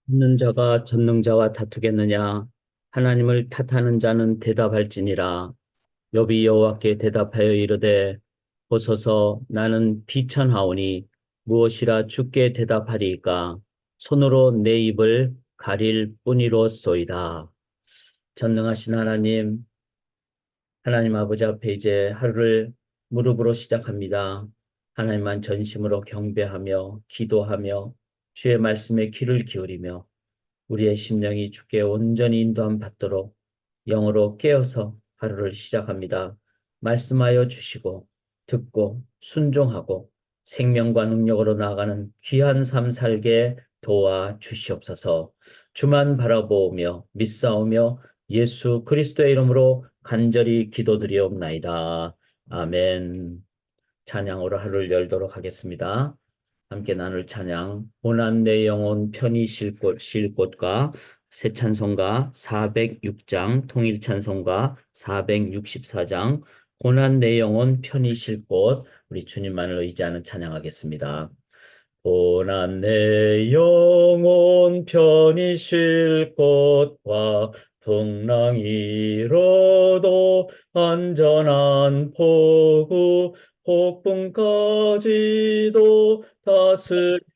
듣는 자가 전능자와 다투겠느냐? 하나님을 탓하는 자는 대답할지니라. 욥이 여호와께 대답하여 이르되 보소서 나는 비천하오니 무엇이라 주께 대답하리이까? 손으로 내 입을 가릴 뿐이로소이다. 전능하신 하나님, 하나님 아버지 앞에 이제 하루를 무릎으로 시작합니다. 하나님만 전심으로 경배하며 기도하며 주의 말씀에 귀를 기울이며 우리의 심령이 주께 온전히 인도함 받도록 영으로 깨어서 하루를 시작합니다. 말씀하여 주시고 듣고 순종하고 생명과 능력으로 나아가는 귀한 삶 살게 도와 주시옵소서. 주만 바라보며 믿사오며 예수 그리스도의 이름으로 간절히 기도드리옵나이다. 아멘. 찬양으로 하루를 열도록 하겠습니다. 함께 나눌 찬양 고난 내 영혼 편히 쉴 곳과 새 찬송가 406장 통일 찬송가 464장 고난 내 영혼 편히 쉴 곳 우리 주님만을 의지하는 찬양하겠습니다. 고난 내 영혼 편히 쉴 곳과 풍랑 이로도 안전한 포구 폭풍까지도 다스리시는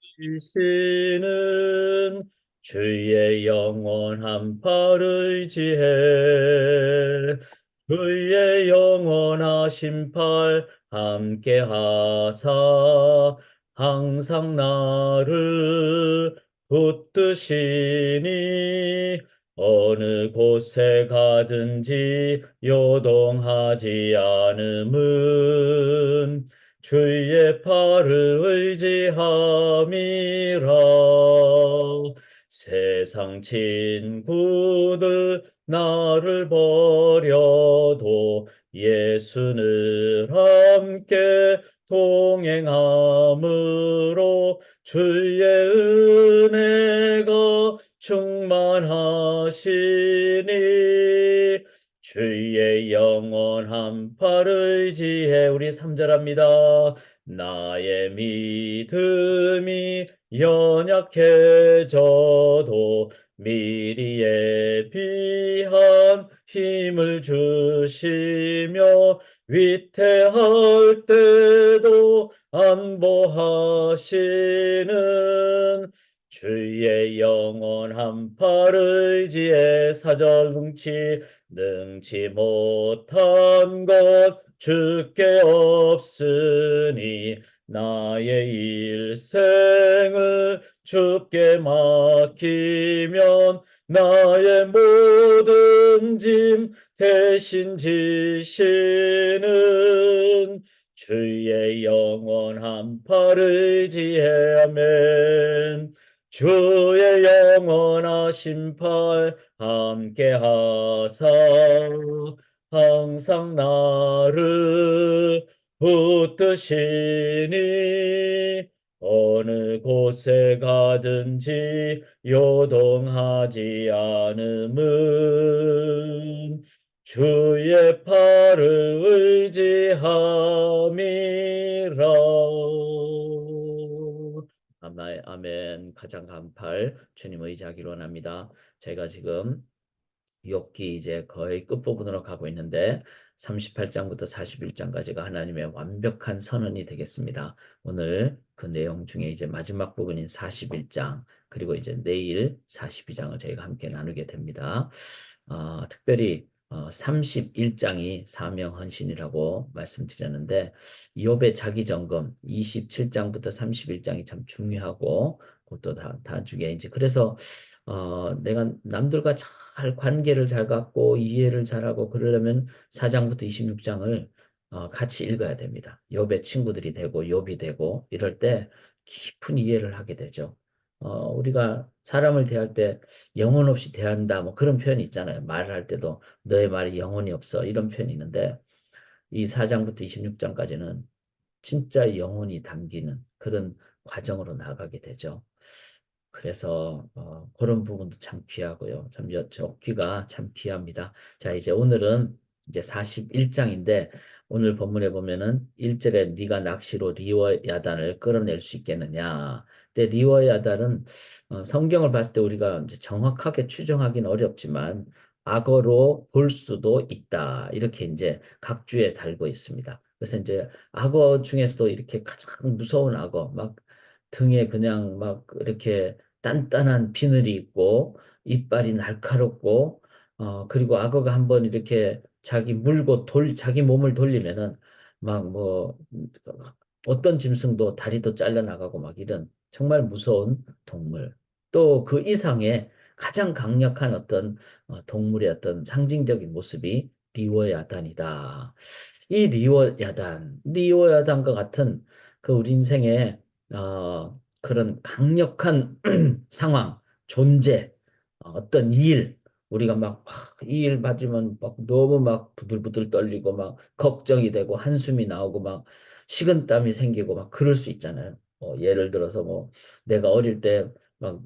주의 영원한 팔 의지해 주의 영원하신 팔 함께 하사 항상 나를 붙드시니 어느 곳에 가든지 요동하지 않음은 주의 팔을 의지함이라. 세상 친구들 나를 버려도 예수는 함께 동행함으로 주의 은혜가 충만하시니 주의 영원한 팔 의지해 우리 3절합니다. 나의 믿음이 연약해져도 미리 예비한 힘을 주시며 위태할 때도 안보하시는 주의 영원한 팔 의지에 사절 능치 못한 것 주께 없으니 나의 일생을 주께 맡기면 나의 모든 짐 대신 지시는 주의 영원한 팔 의지해 아멘. 주의 영원하신 팔 함께 하사 항상 나를 붙드시니 어느 곳에 가든지 요동하지 않음은 주의 팔을 의지함이라. 아멘, 아멘. 가장 간팔 주님 의지하기로 원합니다. 제가 지금 욥기 이제 거의 끝부분으로 가고 있는데 38장부터 41장까지가 하나님의 완벽한 선언이 되겠습니다. 오늘 그 내용 중에 이제 마지막 부분인 41장 그리고 이제 내일 42장을 저희가 함께 나누게 됩니다. 특별히 31장이 사명헌신이라고 말씀드렸는데 욥의 자기점검 27장부터 31장이 참 중요하고 그것도 다 중에 이제 그래서 내가 남들과 잘 관계를 잘 갖고 이해를 잘하고 그러려면 4장부터 26장을 같이 읽어야 됩니다. 욥의 친구들이 되고 욥이 되고 이럴 때 깊은 이해를 하게 되죠. 우리가 사람을 대할 때 영혼 없이 대한다 뭐 그런 표현이 있잖아요. 말을 할 때도 너의 말이 영혼이 없어 이런 표현이 있는데 이 4장부터 26장까지는 진짜 영혼이 담기는 그런 과정으로 나가게 되죠. 그래서 그런 부분도 참 귀하고요. 참 귀가 참 귀합니다. 자, 이제 오늘은 이제 41장인데 오늘 본문에 보면은 1절에 네가 낚시로 리워 야단을 끌어낼 수 있겠느냐. 근데 리워 야단은 성경을 봤을 때 우리가 이제 정확하게 추정하기는 어렵지만 악어로 볼 수도 있다. 이렇게 이제 각주에 달고 있습니다. 그래서 이제 악어 중에서도 이렇게 가장 무서운 악어, 막 등에 그냥 막 이렇게 단단한 비늘이 있고 이빨이 날카롭고 그리고 악어가 한번 이렇게 자기 몸을 돌리면은 막 뭐 어떤 짐승도 다리도 잘려나가고 막 이런 정말 무서운 동물. 또 그 이상의 가장 강력한 어떤 동물의 어떤 상징적인 모습이 리워야단이다. 이 리워야단과 같은 그 우리 인생의 그런 강력한 상황, 존재, 어떤 일, 우리가 막 이 일 맞으면 막 너무 막 부들부들 떨리고 막 걱정이 되고 한숨이 나오고 막 식은땀이 생기고 막 그럴 수 있잖아요. 예를 들어서 뭐 내가 어릴 때 막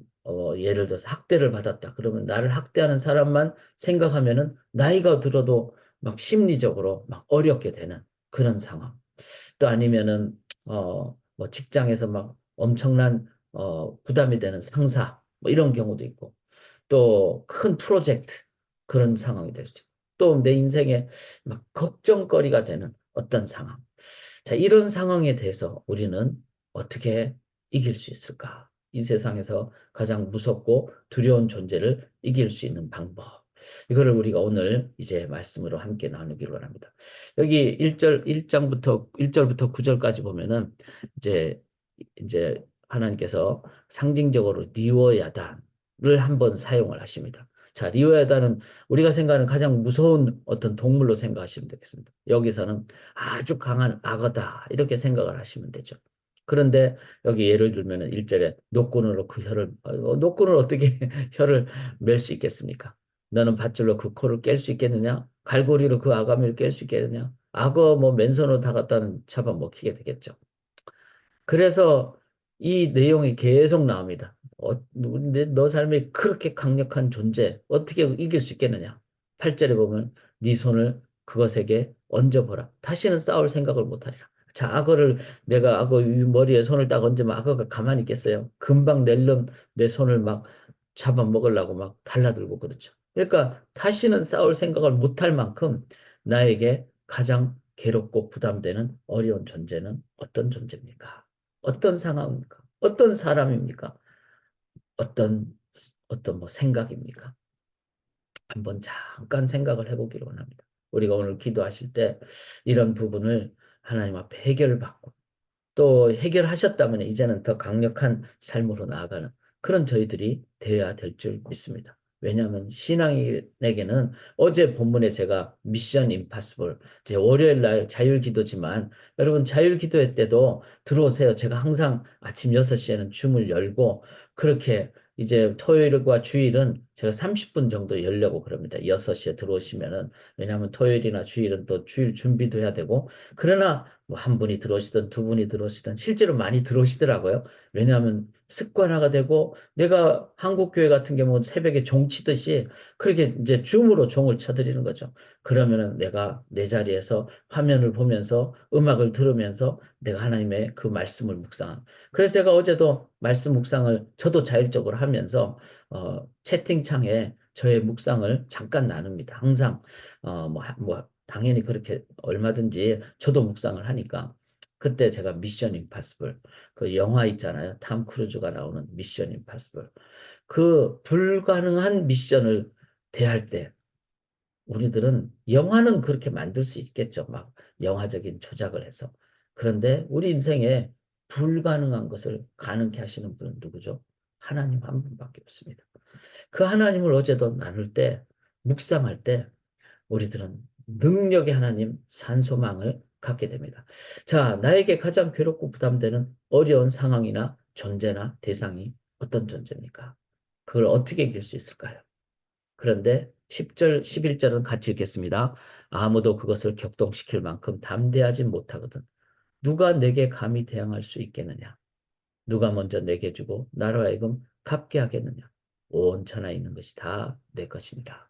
예를 들어서 학대를 받았다. 그러면 나를 학대하는 사람만 생각하면은 나이가 들어도 막 심리적으로 막 어렵게 되는 그런 상황. 또 아니면은 뭐 직장에서 막 엄청난 부담이 되는 상사 뭐 이런 경우도 있고 또 큰 프로젝트 그런 상황이 될 수 있고 또 내 인생에 막 걱정거리가 되는 어떤 상황. 자, 이런 상황에 대해서 우리는 어떻게 이길 수 있을까? 이 세상에서 가장 무섭고 두려운 존재를 이길 수 있는 방법. 이거를 우리가 오늘 이제 말씀으로 함께 나누기로 합니다. 여기 1절부터 9절까지 보면은 이제 하나님께서 상징적으로 리워야단을 한번 사용을 하십니다. 자, 리워야단은 우리가 생각하는 가장 무서운 어떤 동물로 생각하시면 되겠습니다. 여기서는 아주 강한 악어다. 이렇게 생각을 하시면 되죠. 그런데 여기 예를 들면은 1절에 노끈으로 그 혀를, 노끈을 어떻게 혀를 맬 수 있겠습니까? 너는 밧줄로 그 코를 깰 수 있겠느냐? 갈고리로 그 아가미를 깰 수 있겠느냐? 악어 뭐 맨손으로 다 갖다는 잡아먹히게 되겠죠. 그래서 이 내용이 계속 나옵니다. 너 삶이 그렇게 강력한 존재, 어떻게 이길 수 있겠느냐? 8절에 보면 네 손을 그것에게 얹어보라. 다시는 싸울 생각을 못하리라. 자, 내가 악어 머리에 손을 딱 얹으면 악어가 가만히 있겠어요? 금방 낼름 내 손을 막 잡아먹으려고 막 달라들고 그렇죠. 그러니까 다시는 싸울 생각을 못할 만큼 나에게 가장 괴롭고 부담되는 어려운 존재는 어떤 존재입니까? 어떤 상황입니까? 어떤 사람입니까? 어떤 뭐 생각입니까? 한번 잠깐 생각을 해보기를 원합니다. 우리가 오늘 기도하실 때 이런 부분을 하나님 앞에 해결받고 또 해결하셨다면 이제는 더 강력한 삶으로 나아가는 그런 저희들이 되어야 될 줄 믿습니다. 왜냐하면 신앙인에게는 어제 본문에 제가 미션 임파서블 제 월요일 날 자율 기도지만 여러분 자율 기도회 때도 들어오세요. 제가 항상 아침 6시에는 줌을 열고 그렇게 이제 토요일과 주일은 제가 30분 정도 열려고 그럽니다. 6시에 들어오시면은 왜냐하면 토요일이나 주일은 또 주일 준비도 해야 되고 그러나 뭐 한 분이 들어오시든 두 분이 들어오시든 실제로 많이 들어오시더라고요. 왜냐하면 습관화가 되고 내가 한국 교회 같은 경우는 새벽에 종 치듯이 그렇게 이제 줌으로 종을 쳐드리는 거죠. 그러면은 내가 내 자리에서 화면을 보면서 음악을 들으면서 내가 하나님의 그 말씀을 묵상한. 그래서 제가 어제도 말씀 묵상을 저도 자율적으로 하면서 채팅창에 저의 묵상을 잠깐 나눕니다. 항상 당연히 그렇게 얼마든지 저도 묵상을 하니까 그때 제가 미션 임파서블 그 영화 있잖아요. 탐 크루즈가 나오는 미션 임파서블 그 불가능한 미션을 대할 때 우리들은 영화는 그렇게 만들 수 있겠죠. 막 영화적인 조작을 해서. 그런데 우리 인생에 불가능한 것을 가능케 하시는 분은 누구죠? 하나님 한 분밖에 없습니다. 그 하나님을 어제도 나눌 때, 묵상할 때 우리들은 능력의 하나님 산소망을 갖게 됩니다. 자, 나에게 가장 괴롭고 부담되는 어려운 상황이나 존재나 대상이 어떤 존재입니까? 그걸 어떻게 이길 수 있을까요? 그런데 10절, 11절은 같이 읽겠습니다. 아무도 그것을 격동시킬 만큼 담대하지 못하거든. 누가 내게 감히 대항할 수 있겠느냐? 누가 먼저 내게 주고 나로 하여금 갚게 하겠느냐? 온 천하에 있는 것이 다 내 것이니라.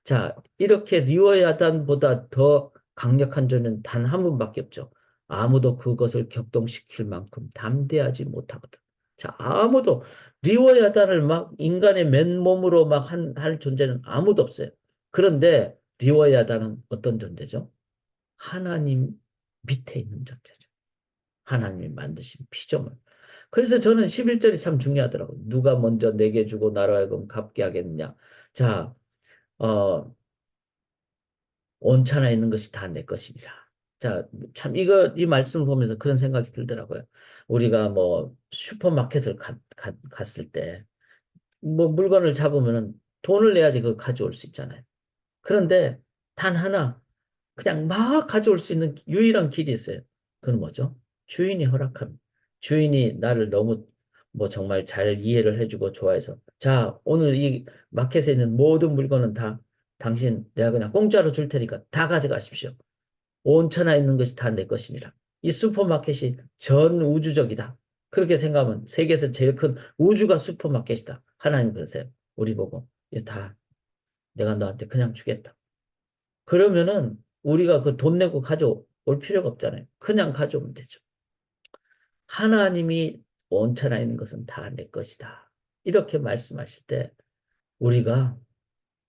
자, 이렇게 리워야단보다 더 강력한 존재는 단 한 분밖에 없죠. 아무도 그것을 격동시킬 만큼 담대하지 못하거든. 자, 아무도 리워야단을 막 인간의 맨몸으로 막 할 존재는 아무도 없어요. 그런데 리워야단은 어떤 존재죠? 하나님 밑에 있는 존재죠. 하나님이 만드신 피조물. 그래서 저는 11절이 참 중요하더라고요. 누가 먼저 내게 주고 나로 하여금 갚게 하겠느냐. 자, 어, 온천하 있는 것이 다 내 것이니라. 자, 참 이 말씀을 보면서 그런 생각이 들더라고요. 우리가 뭐 슈퍼마켓을 갔을 때 뭐 물건을 잡으면은 돈을 내야지 그거 가져올 수 있잖아요. 그런데 단 하나 그냥 막 가져올 수 있는 유일한 길이 있어요. 그건 뭐죠? 주인이 허락합니다. 주인이 나를 너무 뭐 정말 잘 이해를 해주고 좋아해서 자, 오늘 이 마켓에 있는 모든 물건은 다 당신 내가 그냥 공짜로 줄 테니까 다 가져가십시오. 온천하 있는 것이 다 내 것이니라. 이 슈퍼마켓이 전 우주적이다. 그렇게 생각하면 세계에서 제일 큰 우주가 슈퍼마켓이다. 하나님 그러세요. 우리 보고 이거 다 내가 너한테 그냥 주겠다. 그러면은 우리가 그 돈 내고 가져올 필요가 없잖아요. 그냥 가져오면 되죠. 하나님이 온천하 있는 것은 다 내 것이다. 이렇게 말씀하실 때 우리가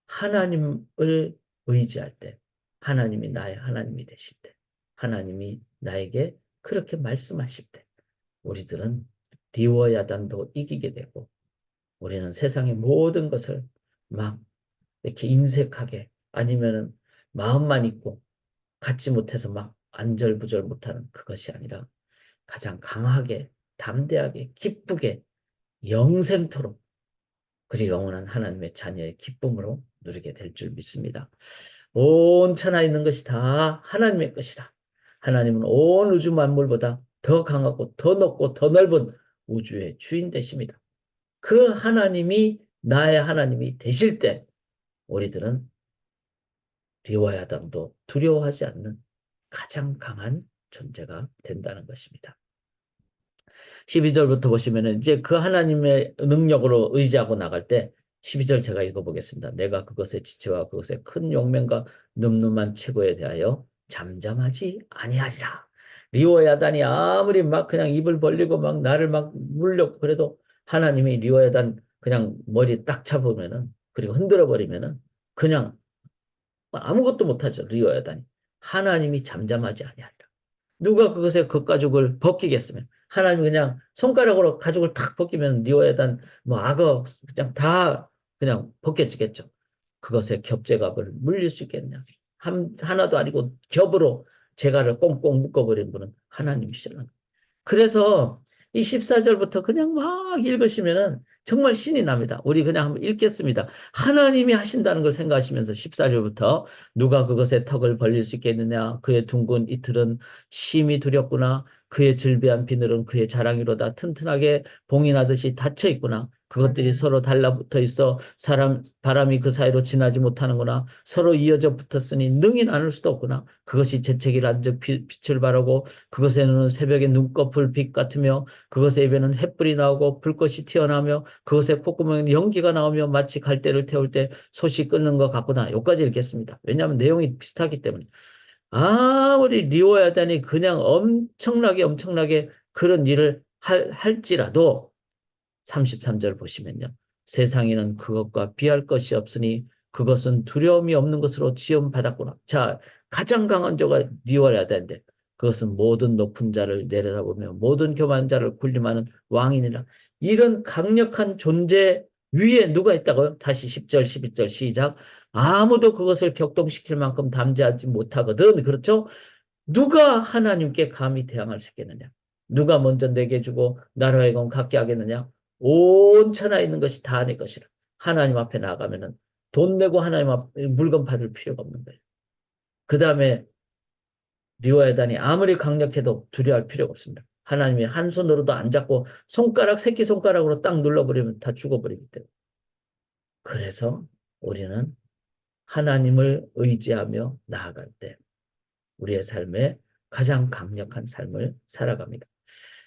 하나님을 의지할 때, 하나님이 나의 하나님이 되실 때, 하나님이 나에게 그렇게 말씀하실 때, 우리들은 리워야단도 이기게 되고, 우리는 세상의 모든 것을 막 이렇게 인색하게 아니면은 마음만 있고 갖지 못해서 막 안절부절 못하는 그것이 아니라 가장 강하게, 담대하게, 기쁘게, 영생토록 그리 영원한 하나님의 자녀의 기쁨으로 누리게 될 줄 믿습니다. 온 천하에 있는 것이 다 하나님의 것이라. 하나님은 온 우주 만물보다 더 강하고 더 높고 더 넓은 우주의 주인 되십니다. 그 하나님이 나의 하나님이 되실 때 우리들은 리워야담도 두려워하지 않는 가장 강한 존재가 된다는 것입니다. 12절부터 보시면은 이제 그 하나님의 능력으로 의지하고 나갈 때 12절 제가 읽어보겠습니다. 내가 그것의 지체와 그것의 큰 용맹과 늠름한 최고에 대하여 잠잠하지 아니하리라. 리워야단이 아무리 막 그냥 입을 벌리고 막 나를 막 물려 그래도 하나님이 리워야단 그냥 머리 딱 잡으면은 그리고 흔들어 버리면은 그냥 아무것도 못하죠. 리워야단이. 하나님이 잠잠하지 아니하리라. 누가 그것에 그 가죽을 벗기겠으면 하나님 그냥 손가락으로 가죽을 탁 벗기면 리워야단 뭐 악어 그냥 다 그냥 벗겨지겠죠. 그것에 겹제갑을 물릴 수 있겠냐. 하나도 아니고 겹으로 제갈을 꽁꽁 묶어버린 분은 하나님이시라. 그래서 이 14절부터 그냥 막 읽으시면은 정말 신이 납니다. 우리 그냥 한번 읽겠습니다. 하나님이 하신다는 걸 생각하시면서 14절부터 누가 그것의 턱을 벌릴 수 있겠느냐. 그의 둥근 이틀은 심히 두렵구나. 그의 질비한 비늘은 그의 자랑이로다. 튼튼하게 봉이 나듯이 닫혀 있구나. 그것들이 서로 달라붙어 있어 바람이 그 사이로 지나지 못하는구나. 서로 이어져 붙었으니 능히 나눌 수도 없구나. 그것이 재채기란즉 빛을 발하고 그것에는 새벽의 눈꺼풀 빛 같으며 그것의 입에는 햇불이 나오고 불꽃이 튀어나오며 그것의 콧구멍에 연기가 나오며 마치 갈대를 태울 때 솥이 끓는 것 같구나. 여기까지 읽겠습니다. 왜냐하면 내용이 비슷하기 때문에. 아무리 리워야단이 그냥 엄청나게 그런 일을 할지라도 33절 보시면요. 세상에는 그것과 비할 것이 없으니 그것은 두려움이 없는 것으로 지음받았구나. 자, 가장 강한 자가 리워야 되는데 그것은 모든 높은 자를 내려다보며 모든 교만한 자를 군림하는 왕이니라. 이런 강력한 존재 위에 누가 있다고요? 다시 10절, 12절 시작. 아무도 그것을 격동시킬 만큼 담대하지 못하거든. 그렇죠? 누가 하나님께 감히 대항할 수 있겠느냐? 누가 먼저 내게 주고 나로 하여금 갖게 하겠느냐? 온 천하에 있는 것이 다 내 것이라. 하나님 앞에 나가면은 돈 내고 하나님 앞에 물건 받을 필요가 없는 거예요. 그 다음에 리워야단이 아무리 강력해도 두려워할 필요가 없습니다. 하나님이 한 손으로도 안 잡고 새끼손가락으로 딱 눌러버리면 다 죽어버리기 때문에. 그래서 우리는 하나님을 의지하며 나아갈 때 우리의 삶에 가장 강력한 삶을 살아갑니다.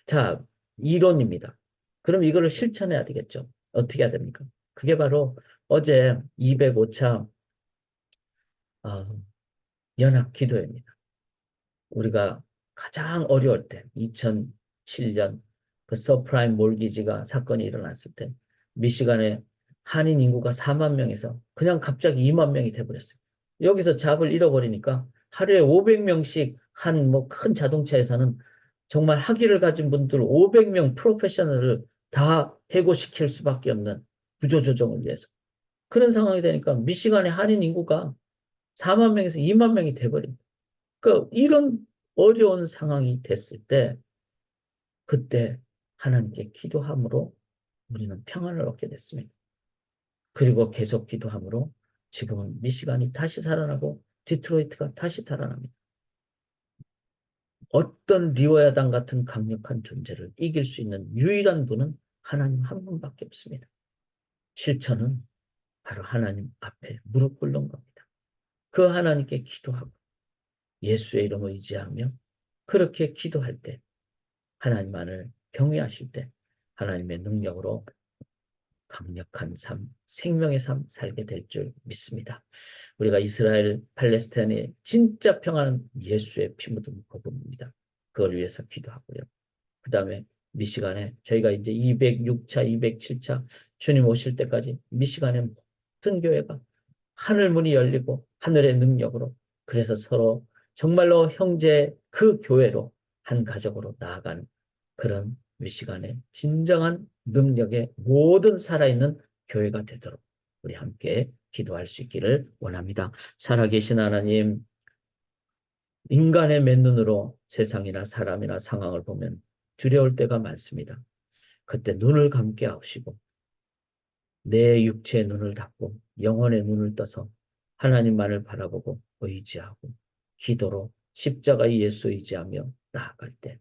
자, 이론입니다. 그럼 이거를 실천해야 되겠죠. 어떻게 해야 됩니까? 그게 바로 어제 205차 연합 기도회입니다. 우리가 가장 어려울 때 2007년 그 서프라임 몰기지가 사건이 일어났을 때 미시간에 한인 인구가 4만 명에서 그냥 갑자기 2만 명이 돼버렸어요. 여기서 잡을 잃어버리니까 하루에 500명씩 한 뭐 큰 자동차에서는 정말 학위를 가진 분들 500명 프로페셔널을 다 해고시킬 수밖에 없는 구조조정을 위해서. 그런 상황이 되니까 미시간의 한인 인구가 4만 명에서 2만 명이 돼버립니다. 그 이런 어려운 상황이 됐을 때 그때 하나님께 기도함으로 우리는 평안을 얻게 됐습니다. 그리고 계속 기도함으로 지금은 미시간이 다시 살아나고 디트로이트가 다시 살아납니다. 어떤 리워야당 같은 강력한 존재를 이길 수 있는 유일한 분은 하나님 한 분밖에 없습니다. 실천은 바로 하나님 앞에 무릎 꿇는 겁니다. 그 하나님께 기도하고 예수의 이름을 의지하며 그렇게 기도할 때 하나님만을 경외하실 때 하나님의 능력으로 강력한 삶, 생명의 삶 살게 될 줄 믿습니다. 우리가 이스라엘, 팔레스타인의 진짜 평화는 예수의 피 묻은 복음입니다. 그걸 위해서 기도하고요. 그 다음에 미시간에 저희가 이제 206차, 207차 주님 오실 때까지 미시간의 모든 교회가 하늘 문이 열리고 하늘의 능력으로 그래서 서로 정말로 형제 그 교회로 한 가족으로 나아가는 그런 미시간의 진정한 능력의 모든 살아있는 교회가 되도록 우리 함께 기도할 수 있기를 원합니다. 살아계신 하나님, 인간의 맨눈으로 세상이나 사람이나 상황을 보면 두려울 때가 많습니다. 그때 눈을 감게 하시고 내 육체의 눈을 닫고 영혼의 눈을 떠서 하나님만을 바라보고 의지하고 기도로 십자가의 예수 의지하며 나아갈 때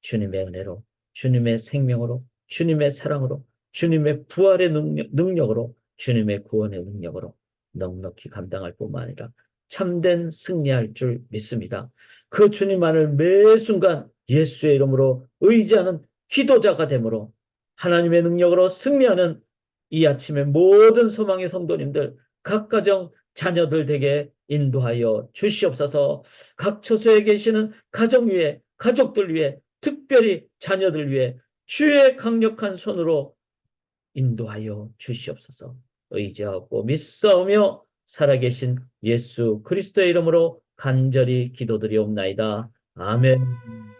주님의 은혜로 주님의 생명으로 주님의 사랑으로 주님의 부활의 능력으로 주님의 구원의 능력으로 넉넉히 감당할 뿐만 아니라 참된 승리할 줄 믿습니다. 그 주님만을 매 순간 예수의 이름으로 의지하는 기도자가 되므로 하나님의 능력으로 승리하는 이 아침에 모든 소망의 성도님들 각 가정 자녀들 되게 인도하여 주시옵소서. 각 처소에 계시는 가정 위에 가족들 위에 특별히 자녀들 위해 주의 강력한 손으로 인도하여 주시옵소서. 의지하고 믿사오며 살아계신 예수 그리스도의 이름으로 간절히 기도드리옵나이다. 아멘.